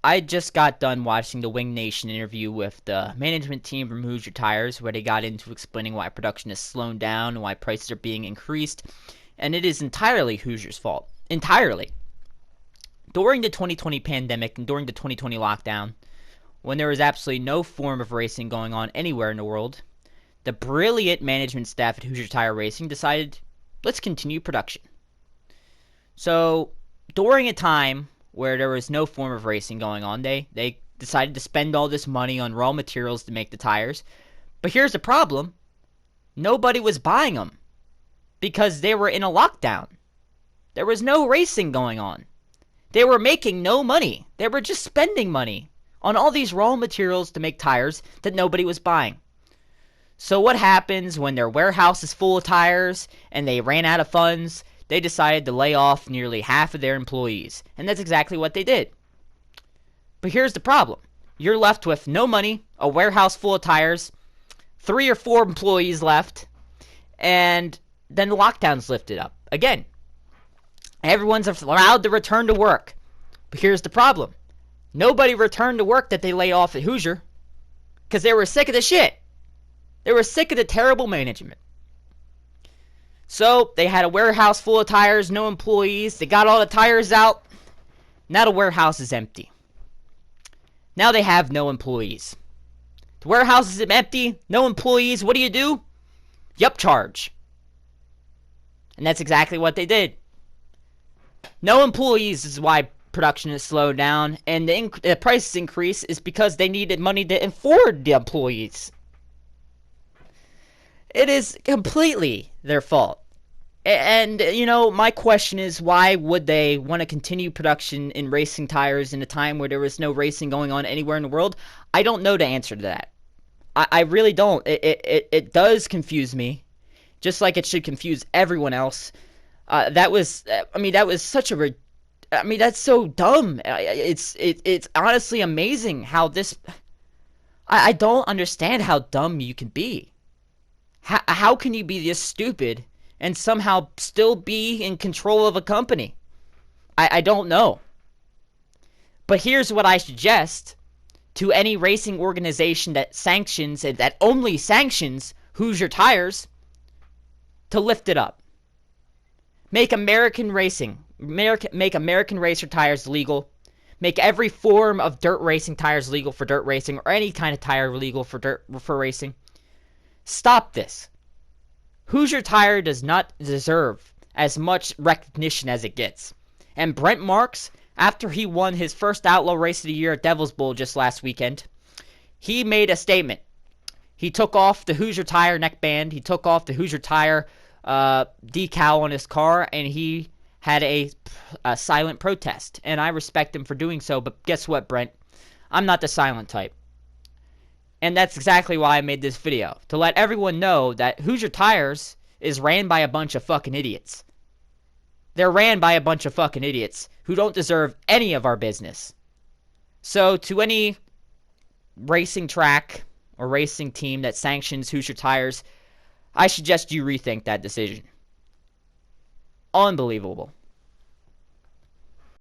I just got done watching the Wing Nation interview with the management team from Hoosier Tires, where they got into explaining why production is slowing down and why prices are being increased, and it is entirely Hoosier's fault. Entirely. During the 2020 pandemic and during the 2020 lockdown, when there was absolutely no form of racing going on anywhere in the world, the brilliant management staff at Hoosier Tire Racing decided, let's continue production. So, during a time where there was no form of racing going on, they decided to spend all this money on raw materials to make the tires. But here's the problem. Nobody was buying them because they were in a lockdown. There was no racing going on. They were making no money. They were just spending money on all these raw materials to make tires that nobody was buying. So what happens when their warehouse is full of tires and they ran out of funds? They decided to lay off nearly half of their employees. And that's exactly what they did. But here's the problem. You're left with no money, a warehouse full of tires, 3 or 4 employees left, and then the lockdown's lifted up. Again, everyone's allowed to return to work. But here's the problem. Nobody returned to work that they lay off at Hoosier because they were sick of the shit. They were sick of the terrible management. So they had a warehouse full of tires, no employees. They got all the tires out. Now the warehouse is empty. Now they have no employees. The warehouse is empty, no employees. What do? You upcharge. And that's exactly what they did. No employees is why production is slowed down. And the prices increase is because they needed money to afford the employees. It is completely their fault. And, my question is, why would they want to continue production in racing tires in a time where there was no racing going on anywhere in the world? I don't know the answer to that. I really don't. It does confuse me, just like it should confuse everyone else. That was such a... that's so dumb. It's honestly amazing how this... I don't understand how dumb you can be. How can you be this stupid and somehow still be in control of a company? I don't know. But here's what I suggest to any racing organization that sanctions and that only sanctions Hoosier Tires to lift it up. Make American racing, make American racer tires legal. Make every form of dirt racing tires legal for dirt racing, or any kind of tire legal for racing. Stop this. Hoosier Tire does not deserve as much recognition as it gets. And Brent Marks, after he won his first Outlaw Race of the Year at Devil's Bowl just last weekend, he made a statement. He took off the Hoosier Tire neckband. He took off the Hoosier Tire decal on his car, and he had a silent protest. And I respect him for doing so, but guess what, Brent? I'm not the silent type. And that's exactly why I made this video. To let everyone know that Hoosier Tires is ran by a bunch of fucking idiots. They're ran by a bunch of fucking idiots who don't deserve any of our business. So to any racing track or racing team that sanctions Hoosier Tires, I suggest you rethink that decision. Unbelievable.